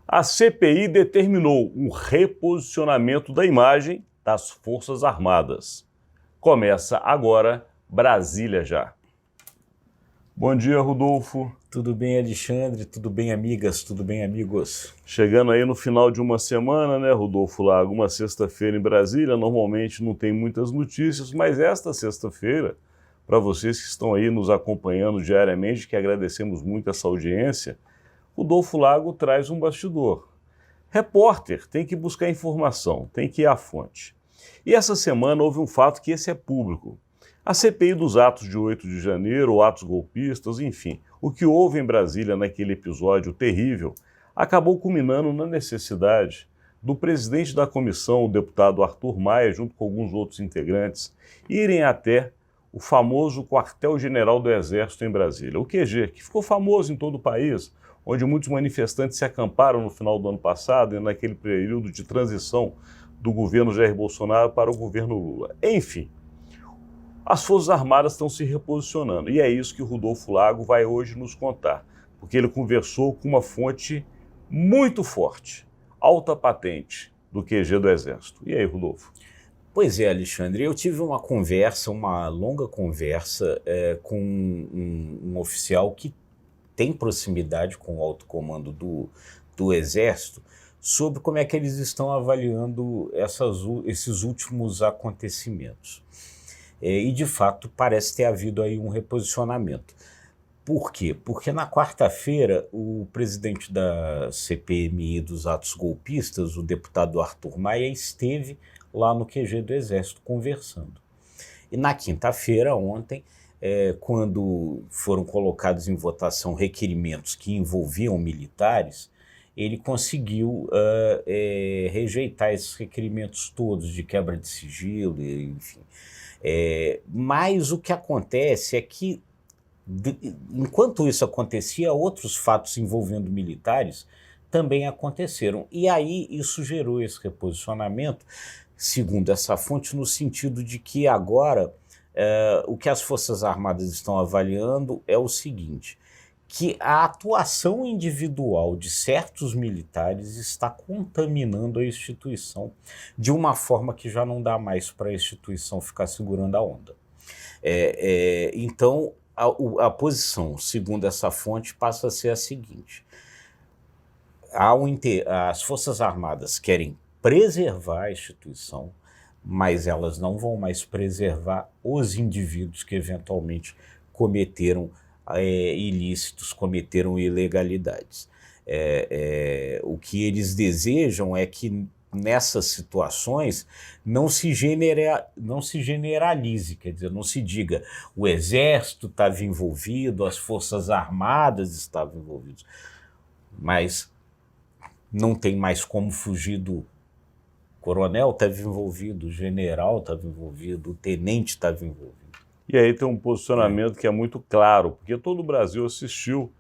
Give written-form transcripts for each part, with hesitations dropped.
A CPI determinou um reposicionamento da imagem das Forças Armadas. Começa agora Brasília Já. Bom dia, Rodolfo. Tudo bem, Alexandre? Tudo bem, amigas? Tudo bem, amigos? Chegando aí no final de uma semana, né, Rodolfo Lago? Uma sexta-feira em Brasília, normalmente não tem muitas notícias, mas esta sexta-feira, para vocês que estão aí nos acompanhando diariamente, que agradecemos muito essa audiência, Rodolfo Lago traz um bastidor. Repórter tem que buscar informação, tem que ir à fonte. E essa semana houve um fato que esse é público. A CPI dos atos de 8 de janeiro, ou atos golpistas, enfim, o que houve em Brasília naquele episódio terrível, acabou culminando na necessidade do presidente da comissão, o deputado Arthur Maia, junto com alguns outros integrantes, irem até o famoso quartel-general do Exército em Brasília, o QG, que ficou famoso em todo o país, onde muitos manifestantes se acamparam no final do ano passado e naquele período de transição do governo Jair Bolsonaro para o governo Lula. Enfim, as Forças Armadas estão se reposicionando e é isso que o Rodolfo Lago vai hoje nos contar, porque ele conversou com uma fonte muito forte, alta patente do QG do Exército. E aí, Rodolfo? Pois é, Alexandre, eu tive uma longa conversa com um oficial que tem proximidade com o alto comando do Exército sobre como é que eles estão avaliando esses últimos acontecimentos. E, de fato, parece ter havido aí um reposicionamento. Por quê? Porque na quarta-feira, o presidente da CPMI dos atos golpistas, o deputado Arthur Maia, esteve lá no QG do Exército conversando. E na quinta-feira, ontem, quando foram colocados em votação requerimentos que envolviam militares, ele conseguiu rejeitar esses requerimentos todos de quebra de sigilo, enfim. Mas o que acontece é que, enquanto isso acontecia, outros fatos envolvendo militares também aconteceram. E aí isso gerou esse reposicionamento, segundo essa fonte, no sentido de que agora o que as Forças Armadas estão avaliando é o seguinte, que a atuação individual de certos militares está contaminando a instituição de uma forma que já não dá mais para a instituição ficar segurando a onda. Então, a posição, segundo essa fonte, passa a ser a seguinte: as Forças Armadas querem preservar a instituição, mas elas não vão mais preservar os indivíduos que eventualmente cometeram ilícitos, cometeram ilegalidades. O que eles desejam é que nessas situações não se generalize, quer dizer, não se diga o Exército estava envolvido, as Forças Armadas estavam envolvidas, mas não tem mais como fugir do coronel estava envolvido, o general estava envolvido, o tenente estava envolvido. E aí tem um posicionamento que é muito claro, porque todo o Brasil assistiu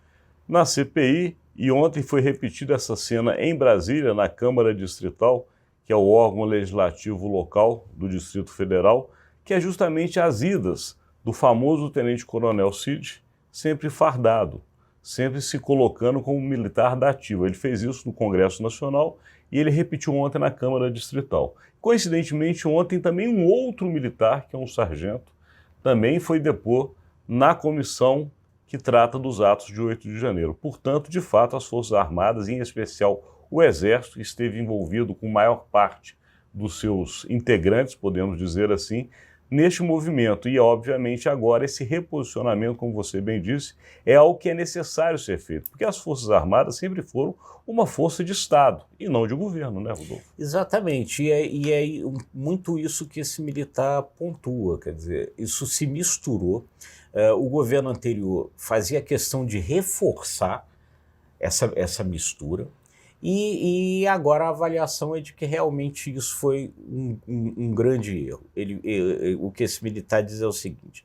na CPI e ontem foi repetida essa cena em Brasília, na Câmara Distrital, que é o órgão legislativo local do Distrito Federal, que é justamente as idas do famoso tenente-coronel Cid, sempre fardado, sempre se colocando como militar da ativa. Ele fez isso no Congresso Nacional e ele repetiu ontem na Câmara Distrital. Coincidentemente, ontem também um outro militar, que é um sargento, também foi depor na comissão que trata dos atos de 8 de janeiro. Portanto, de fato, as Forças Armadas, em especial o Exército, esteve envolvido com maior parte dos seus integrantes, podemos dizer assim, neste movimento. E, obviamente, agora esse reposicionamento, como você bem disse, é algo que é necessário ser feito, porque as Forças Armadas sempre foram uma força de Estado e não de governo, né, Rodolfo? Exatamente, e é muito isso que esse militar pontua, quer dizer, isso se misturou. O governo anterior fazia questão de reforçar essa mistura, e agora a avaliação é de que realmente isso foi um grande erro. O que esse militar diz é o seguinte: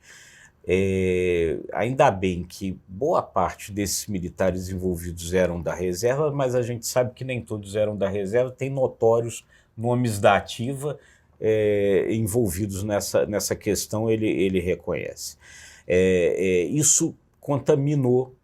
ainda bem que boa parte desses militares envolvidos eram da reserva, mas a gente sabe que nem todos eram da reserva, tem notórios nomes da ativa envolvidos nessa questão, ele reconhece. Isso contaminou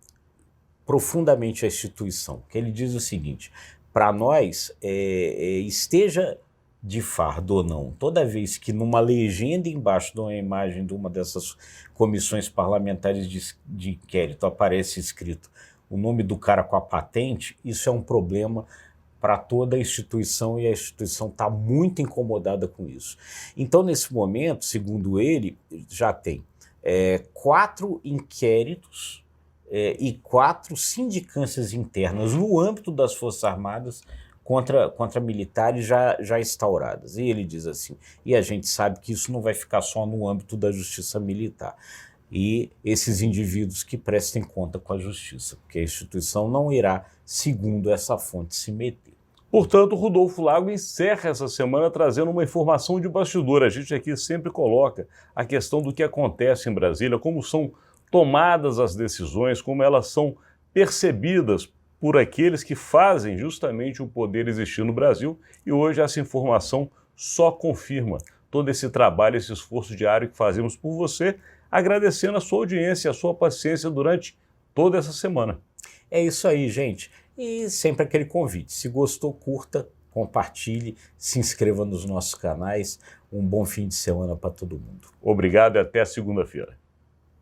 profundamente a instituição, que ele diz o seguinte: para nós, esteja de fardo ou não, toda vez que numa legenda embaixo de uma imagem de uma dessas comissões parlamentares de inquérito aparece escrito o nome do cara com a patente, isso é um problema para toda a instituição, e a instituição está muito incomodada com isso. Então, nesse momento, segundo ele, já tem 4 inquéritos e 4 sindicâncias internas no âmbito das Forças Armadas contra militares já instauradas. E ele diz assim, e a gente sabe que isso não vai ficar só no âmbito da justiça militar. E esses indivíduos que prestem conta com a justiça, porque a instituição não irá, segundo essa fonte, se meter. Portanto, Rodolfo Lago encerra essa semana trazendo uma informação de bastidor. A gente aqui sempre coloca a questão do que acontece em Brasília, como são tomadas as decisões, como elas são percebidas por aqueles que fazem justamente o poder existir no Brasil, e hoje essa informação só confirma todo esse trabalho, esse esforço diário que fazemos por você, agradecendo a sua audiência, a sua paciência durante toda essa semana. É isso aí, gente. E sempre aquele convite, se gostou, curta, compartilhe, se inscreva nos nossos canais. Um bom fim de semana para todo mundo. Obrigado e até segunda-feira.